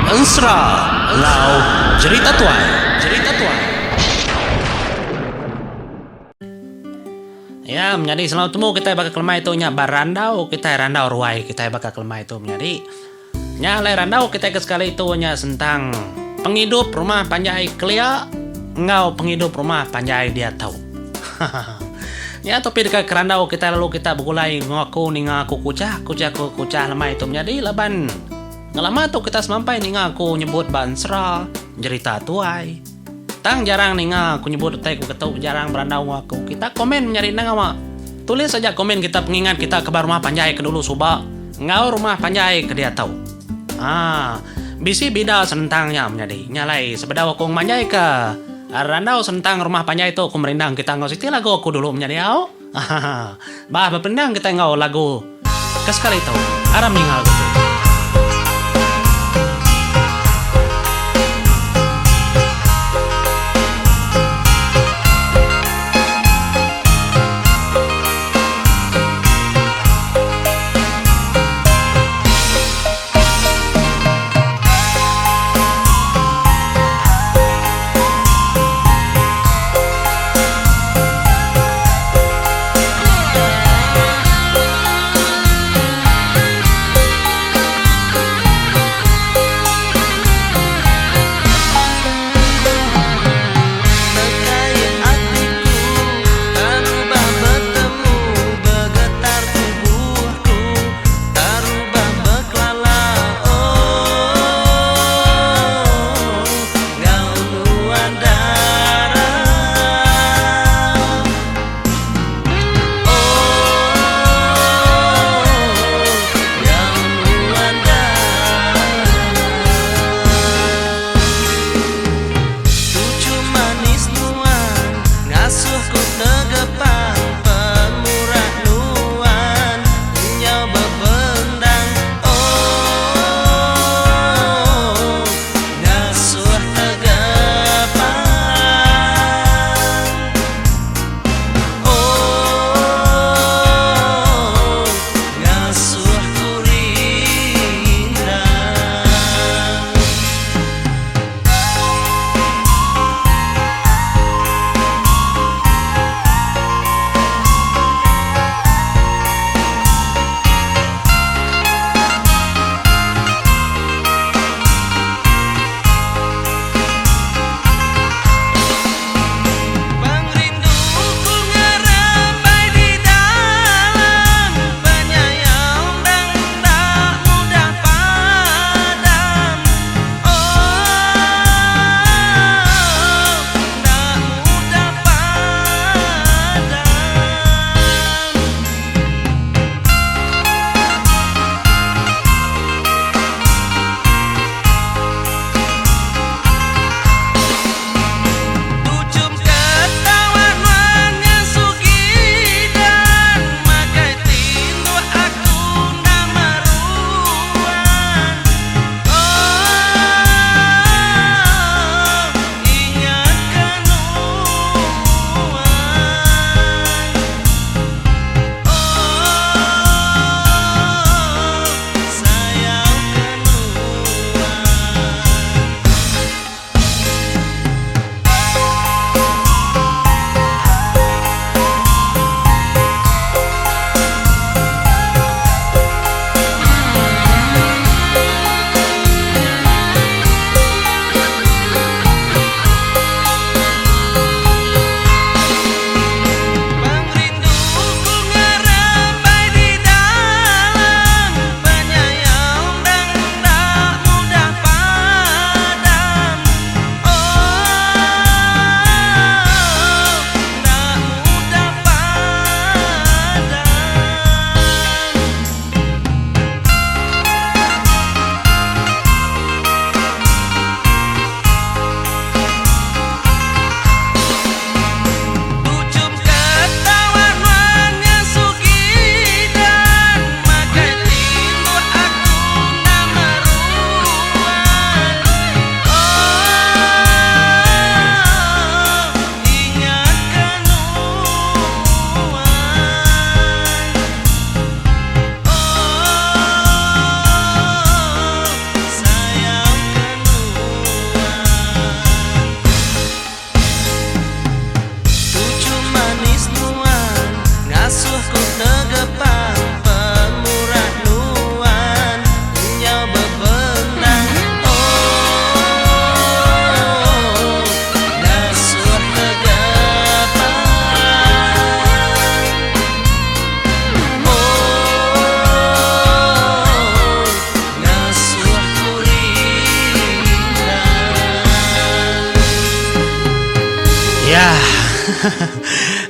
Ensra Lau Cerita Tuai. Ya, menjadi selalu temu kita bakal kelemah itu nya barandau kita randau ruai kita bakal kelemah itu menjadi nya lai randau kita ke sekali itu nya tentang penghidup rumah panjai kelia ngau penghidup rumah panjai dia tahu. Ya tapi dekat kerandau kita lalu kita begulai ngaku nih ngaku kucah lemah itu menjadi leban ngelama tuh kita semampai nih ngaku nyebut bansra cerita tuai tang jarang nih ngaku nyebut teh ku ketau jarang berandau ngaku kita komen nyari nama tulis saja komen kita pengingat kita ke rumah panjai ke dulu suba ngau rumah panjai ke dia tahu bisi bida sentangnya menjadi nyalai sebedawa kong manjai ke randau sentang rumah panjai itu aku merindang kita ngau siti lagu aku dulu menjadi au bah berpendang kita ngau lagu kesekali itu aram ninggal gitu.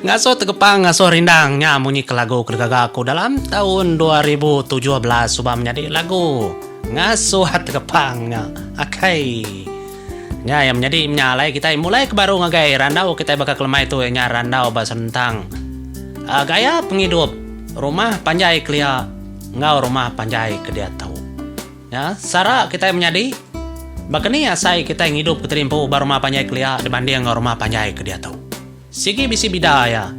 Ngaso tegepang ngaso rindangnya munyi ke lagu kedegagaku dalam tahun 2017 subah menjadi lagu ngaso tegepangnya. Akai. Ya yang menjadi menyalai kita mulai ke baru ngagai randau kita bakal lemah itu nya randau bahasa tentang gaya penghidup rumah panjai kelia ngau rumah panjai ke dia tahu. Ya, sara kita menjadi bakani asai kita yang hidup keterimpu baru rumah panjai kelia dibanding ngau rumah panjai ke dia tahu. Sigi bisi bidaya.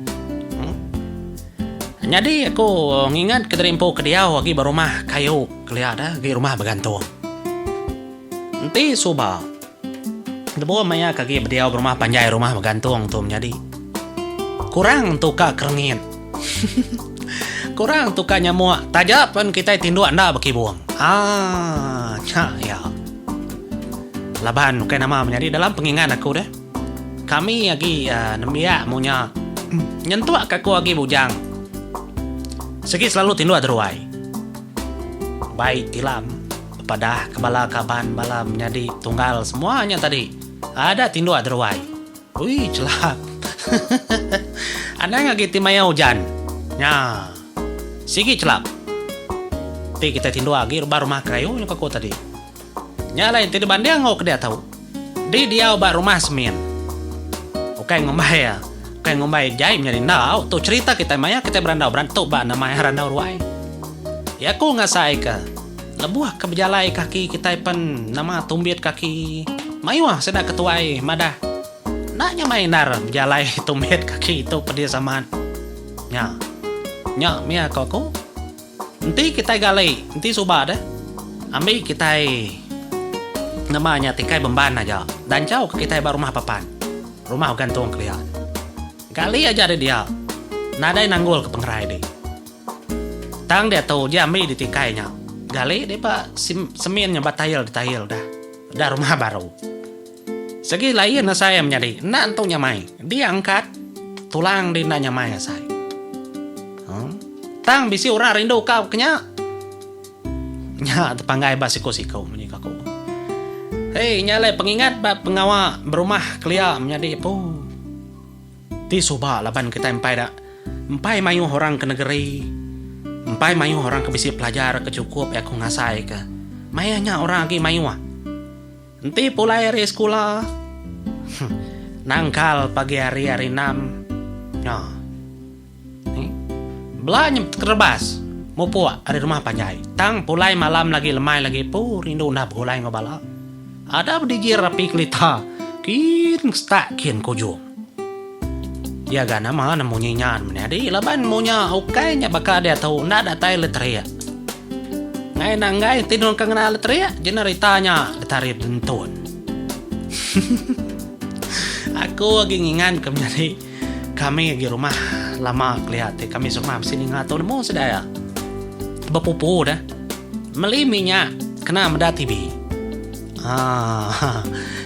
Jadi aku ngingat keterimpu ke dia lagi baru rumah kayu kelia dah di rumah bergantung. Nanti subah Debu maya kaki beliau berumah panjai rumah bergantung tuh menjadi kurang tuka kerengit. Kurang tuka nyamuk tajap pun kita tindu anda baki buang. Ya. Laban kayak nama menjadi dalam pengingat aku deh. Kami lagi nembia munya nyentuh kaku lagi bujang. Segi selalu tindu adruai. Baik tilam pada kebala kaban malam menjadi tunggal semuanya tadi. Ada tindu adruai. Wih celak. Ada nggak gitu maya hujan? Ya. Sigi celak. Ti kita tindu lagi rumah kayu yang kaku tadi. Nyalain tidak banding ngau ke dia tahu. Di dia ubah rumah semen. Oke ngombai ya. Oke ngombai jai menjadi nau. Tuh cerita kita maya kita berandau berantuk ba namanya randau ruai. Ya aku ngasai ke. Lebuah ke berjalai kaki kita pen nama tumbit kaki. Mayuah sedak ketuai madah. Naknya mainar berjalai tumbit kaki itu pedih samaan. Ya. Nya mia koko. Nanti kita galai, nanti subah dah. Ambil kita namanya tikai bemban aja. Dan jauh ke kita baru rumah papan. Rumah gantung kelihat. Gali aja ada dia. Nadai nanggul ke pengerai deh. Tang dia tahu dia ambil di tikainya. Gali dia pak semennya batayel ditayel dah. Dah rumah baru. Segi lain saya menjadi nak untuk nyamai. Dia angkat tulang di nak nyamai saya. Tang bisi orang rindu kau kenya. Nya tepanggai basiko-siko menyikaku. Hei nyale pengingat pengawa berumah kelia menjadi apa? Ti soba laban kita empai dak. Empai mayu orang ke negeri. Empai mayu orang ke bisi pelajar kecukup aku ngasai ke. Mayanya orang lagi mayu ah. Nanti pulai hari sekolah. Nangkal pagi hari 6. Ya. Belanya kerebas. Mau puak hari rumah panjai. Tang pulai malam lagi lemai lagi pu rindu nak pulai ngobala. Ada berdijir rapi kelita. Kin stak kin kojo. Ya gana mah namunya nyan menjadi laban munya ukainya baka dia tahu ndak datai letria. Ngai nanggai tidur kena letria jeneritanya ditarik dentun. Aku lagi ngingan menjadi kami lagi rumah lama kelihatan kami semua sini ngatur mau sedaya. Bapupu dah. Meliminya kena meda TV.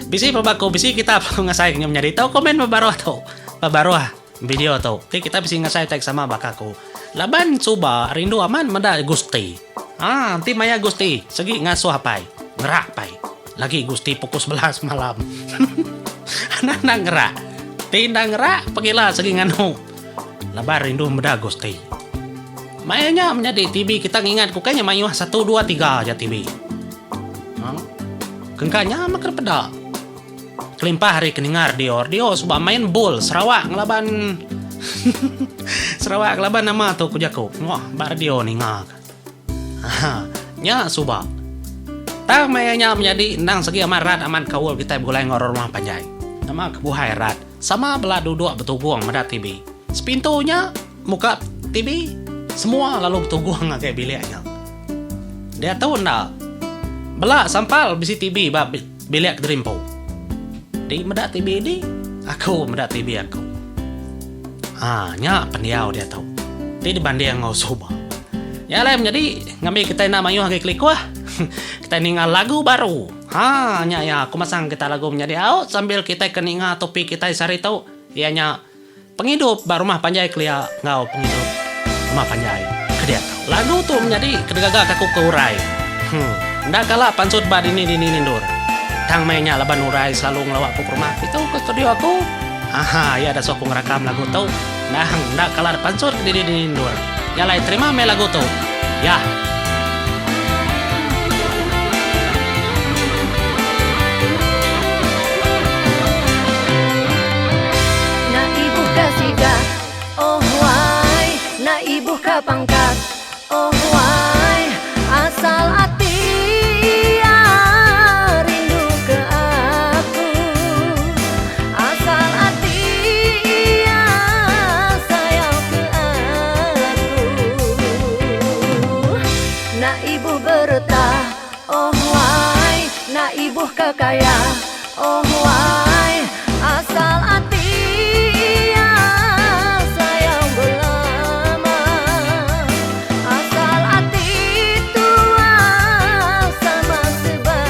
Bisi pabaku bisi kita perlu ngasai menjadi tahu komen baru atau baru video atau kita bisa ngasai tag sama bakaku. Laban coba rindu aman meda Gusti. Nanti maya Gusti segi ngasuh apai ngerak pai. Lagi Gusti pukul 11 malam. Anak-anak ngerak. Tindak ngerak pagila segi nganu. Labar rindu meda Gusti. Mayanya menjadi TV kita ngingat kukanya mayu 1 2 3 aja TV. Kengkanya makan peda. Kelimpah hari keningar Dio subah main bol Sarawak ngelaban. Sarawak ngelaban nama tuh kujaku. Wah, bar Dio ningak. Nya subah. Tang mayanya menjadi nang segi amarat aman kaul kita bulai ngoror rumah panjai. Nama kebuhai rat. Sama belah duduk betuguang meda TV. Sepintunya muka TV semua lalu betuguang kayak biliknya. Dia tahu ndak? Belah sampal bisi TV bab bilik derimpo. Di meda TV di aku meda TV aku. Nya pendiau dia tahu. Di dibanding ngau soba. Ya lah menjadi ngambil kita nama yu klik wah. Kita ningal lagu baru. Nya ya aku masang kita lagu menjadi out sambil kita keninga topik kita sari tahu. Ianya penghidup baru rumah panjai kelia ngau penghidup rumah panjai. Kedia tahu. Lagu tuh menjadi kedegaga kaku keurai. Ndak kalah pansut bad ini nindur. Tang mainnya laban urai selalu ngelawak ke rumah. Itu ke studio aku. Aha, ya ada sokong rakam lagu tuh. Nah, ndak kalah pansur di dindur. Ya lai terima me lagu tuh. Ya. Na ibu kasigat, oh why. Na ibu kapangkat, oh why. Asal hati rindu ke aku. Asal hati sayang ke aku. Na ibu bertah, oh why. Na ibu kakaya, oh why. Asal hati sayang belama. Asal hati tua sama sebakan.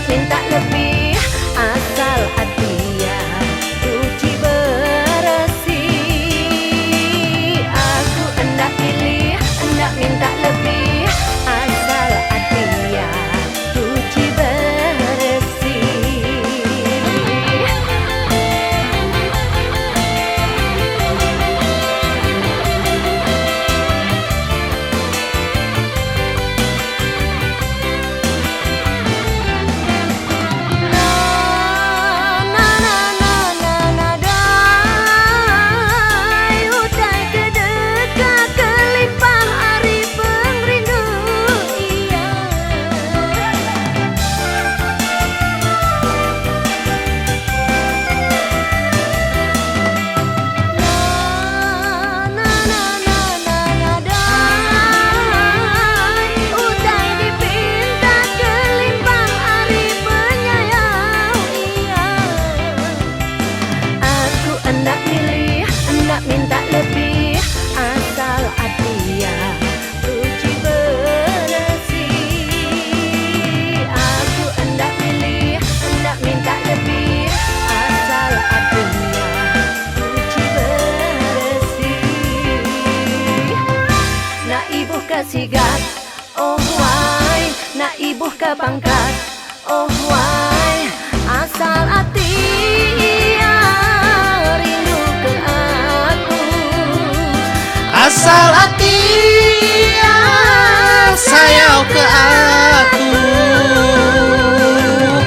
Minta lebih asal hati suci bersih. Aku hendak pilih, hendak minta lebih asal hati suci bersih. Minta lebih asal hati suci bersih. Aku hendak pilih, hendak minta lebih asal hati suci bersih. Na ibu kasigat, oh why. Na ibu kapangkat, oh why. Asal hati rindu ke aku. Asal hati sayang ke aku.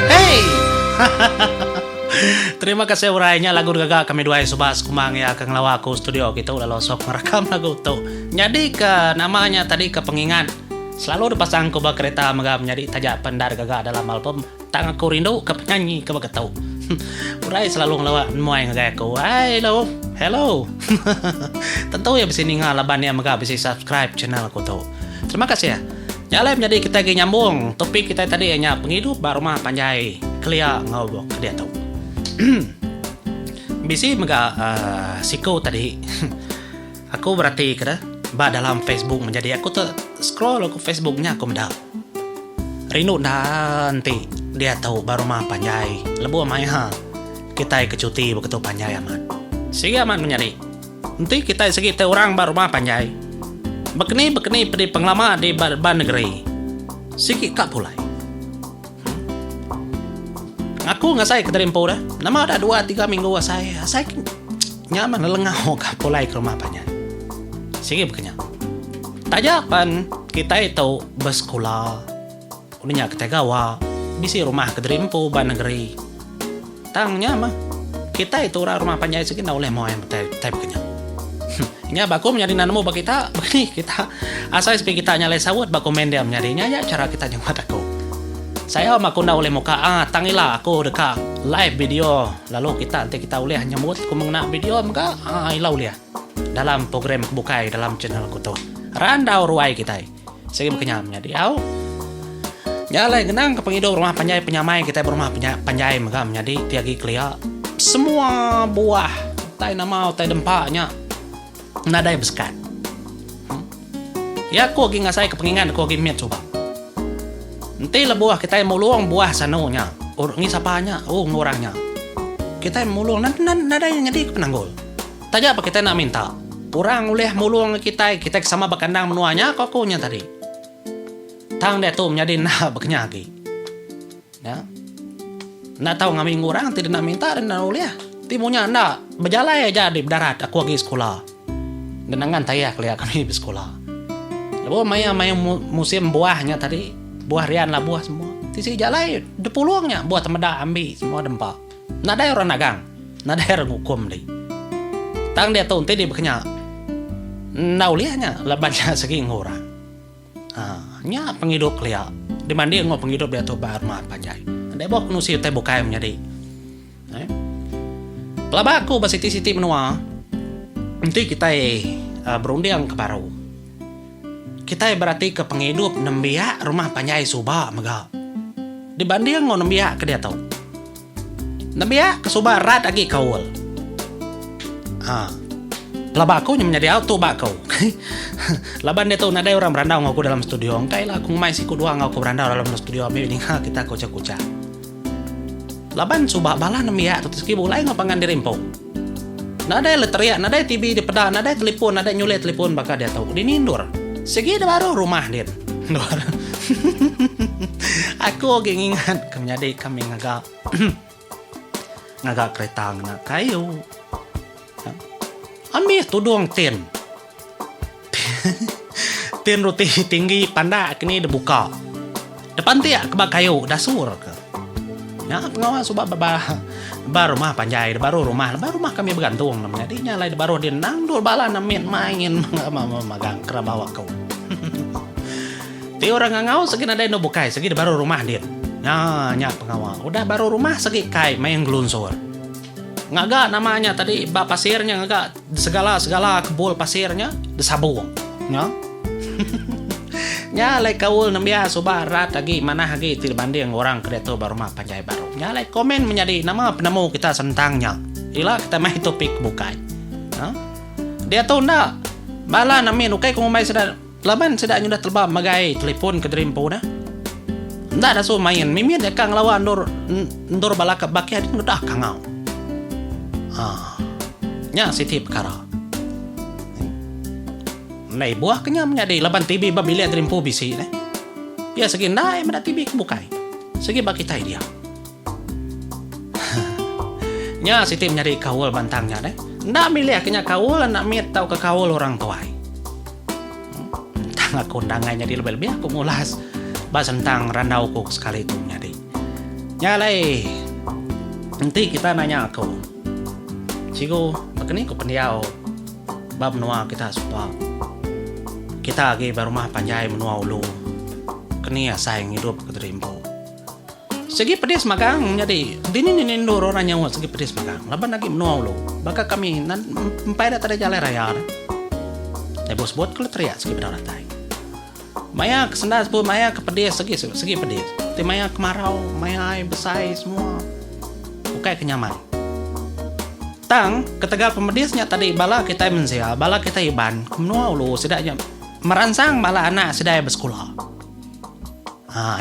Hey. Terima kasih urainya lagu gaga kami dua subas kumang ya kang lawaku studio kita udah losok merekam lagu tuh. Jadi ke namanya tadi ke pengingat. Selalu dipasang ke kereta megam jadi tajak pendar gaga dalam album Tang Aku Rindu ke penyanyi ke bakatau. Urai selalu ngelawak muai ngagaya aku. Hello. Tentu ya bisa ngalaban ya mega bisa subscribe channel aku tuh. Terima kasih ya. Nyalai menjadi kita lagi nyambung. Topik kita tadi hanya penghidup baru mah panjai. Kelia ngobok ke dia tuh. Bisa mega siko tadi. Aku berarti kada ba dalam Facebook menjadi aku tuh scroll ke Facebooknya aku mendak. Rindu nanti dia tahu baru mah panjai lebu mah kita ke cuti begitu panjai aman sehingga aman menjadi nanti kita segitu orang baru mah panjai bekeni di penglama di ban negeri sikit kak pulai aku nggak saya keterimpo dah nama ada 2-3 minggu saya nyaman lengah kak pulai ke rumah panjai sikit bekenya tajapan kita itu bersekolah udah ketegawa bisi rumah keterimpo ban negeri tangnya mah kita itu rumah panjai sekian oleh mau yang type kenya nya baku menjadi nanamu bagi kita begini kita asal sepi kita nyalai sawut baku mendem nyarinya ya cara kita yang mataku Saya aku na oleh muka tangilah aku dekat live video lalu nanti kita boleh nyambut kumung nak video maka ilau liah dalam program kebukai dalam channel aku tu randau ruai kita segi berkenyam jadi nyalai genang ke penghidup rumah panjai penyamai kita berumah panjai maka menjadi tiagi kelia semua buah tai nama tai dempaknya nadai beskat ya aku lagi ngasai kepengingan aku lagi miat coba nanti lah buah kita yang mulung buah sanunya ni sapanya ngurangnya kita yang mulung nada yang jadi penanggul tanya apa kita nak minta kurang oleh mulung kita sama bakandang menuanya kokonya tadi tang dia tu menjadi nak berkenyak lagi ya nak tahu ngami ngurang tidak nak minta dan nak oleh timunya nak berjalan aja di darat aku lagi sekolah genangan tayak lihat kami di sekolah lalu maya musim buahnya tadi buah rian lah buah semua tisi jalai de peluangnya buah temeda ambil semua dempak nada orang nagang nada orang hukum deh tang dia tu nanti dia berkenyak nauliahnya lebannya segi ngurang nya penghidup kelia dibanding ngau penghidup dia tu bar mah panjai ada bok nusi teh bukai menjadi pelaba aku basiti-siti menua nanti kita berunding ke baru kita berarti ke penghidup nembiak rumah panjai subah mega dibanding ngau nembiak ke dia tahu nembiak ke subah rat lagi kaul pelaba aku menjadi auto bakau laban dia tahu nadai orang berandau ngaku dalam studio engkai lah aku mai siku dua ngaku berandau dalam studio ini kita kuca-kuca laban subah bala nembiak tu ski bulai ngapangan dirimpo nadai leteriak nadai TV di peda nadai telepon nadai nyulet telepon bakal dia tahu dinindur segi baru rumah dia aku ingat menjadi kami ngagak kereta nak kayu ambil tudung tin roti tinggi panda kini dibuka depan tiak kebak kayu dasur ke ya pengawas subah baru rumah panjai baru rumah kami bergantung namanya dia nyalai baru dia nangdur bala namin main magang kerabawa kau ti orang ngau segi nadai no bukai segi baru rumah dia nya pengawal udah baru rumah segi kai main gelunsur ngaga namanya tadi bak pasirnya ngaga segala kebul pasirnya disabung nya nya lai kaul nambia subah rat lagi mana lagi dibanding orang kreator baru mah panjai baru nya lai komen menjadi nama penemu kita sentangnya ila kita mai topik bukai dia tahu ndak bala namin ukai kung mai sedar laban sedar nyudah telba magai telepon ke dreampo dah ndak ada so main mimit ya kang lawan ndor bala ka bakia di udah kangau nya siti perkara nai buah kenya menjadi laban TV babili dreampo bisi ya segi nai mada TV bukai segi baki tai dia nya siti menjadi kaul bantangnya ndak milih kenya kaul nak mit tahu ke kaul orang tuai tang aku undangannya di lebih aku ngulas bahas tentang randau ku sekali itu jadi nyalai nanti kita nanya aku cigo begini ku pendiau bab noa kita suka kita lagi baru mah panjai menua ulu kini ya sayang hidup ke dreampo segi pedis magang jadi dini nindor orang nyawa segi pedis magang laban lagi menua ulu baka kami empai dah tada jalan raya bos buat kulit teriak segi berdarah tai maya kesendas pun maya ke pedis segi pedis ti maya kemarau maya ai besai semua bukai kenyaman tang ketegal pemedisnya tadi bala kita mensia bala kita iban menua ulu sedaknya merangsang bala anak sedaya bersekolah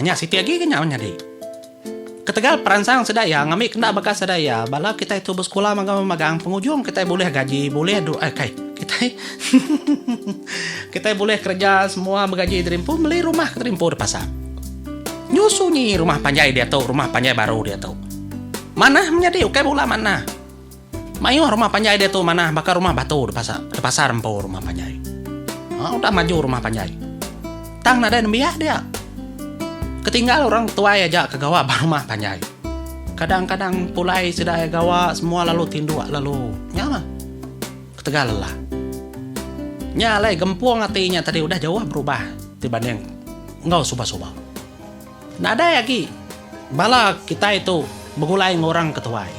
nya siti lagi kenyaman jadi ketegal perangsang sedaya ngamik kena bekas sedaya bala kita itu bersekolah magang pengujung kita boleh gaji boleh kita boleh kerja semua bergaji terimpu beli rumah terimpu di pasar nyusunyi rumah panjai dia tahu rumah panjai baru dia tahu mana menjadi ukai bola mana mayu rumah panjai dia tahu mana bakal rumah batu di pasar empo rumah panjai udah maju rumah panjai tang nada nembiak dia ketinggal orang tua aja ke gawa rumah panjai kadang-kadang pulai sedaya gawa semua lalu tinduk lalu nyama ketegal lah nyalai gempuang hatinya tadi udah jauh berubah dibanding engkau subah-subah nada lagi bala kita itu begulai ngorang ketuai.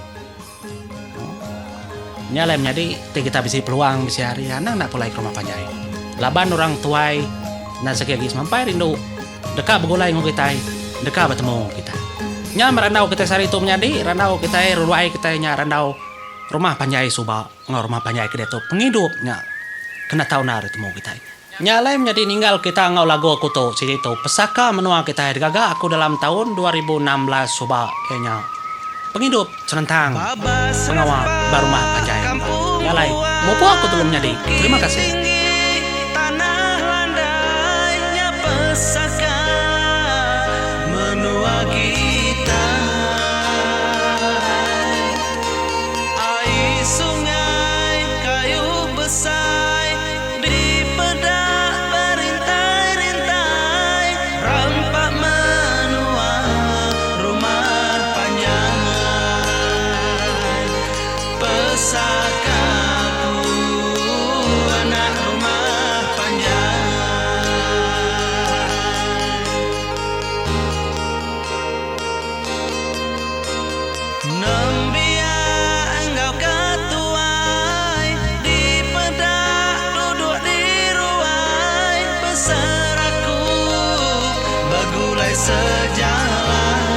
Nyalem jadi kita bisa peluang bisa hari anak nak pulai ke rumah panjai. Laban orang tuai na sakit sampai rindu dekat begulai ngau kita, dekat bertemu kita. Nya merandau kita sari itu menjadi randau kita ruai kita nya randau rumah panjai suba ngau rumah panjai kita tu pengidupnya kena tahu nari temu kita. Nyalai menjadi ninggal kita ngau lagu aku tu sini tu pesaka menua kita digaga aku dalam tahun 2016 suba kayaknya penghidup senentang pengawal barumah panjai. Nyalai mau aku belum jadi. Terima kasih. Tanah landainya pesaka menua kita. Air sungai kayu besar di pedak berintai-rintai rampak menua rumah panjang. Pesakaku anak rumah panjang. Nembia engkau ketuai di pedak duduk di ruai besar aku bagulai sejalan.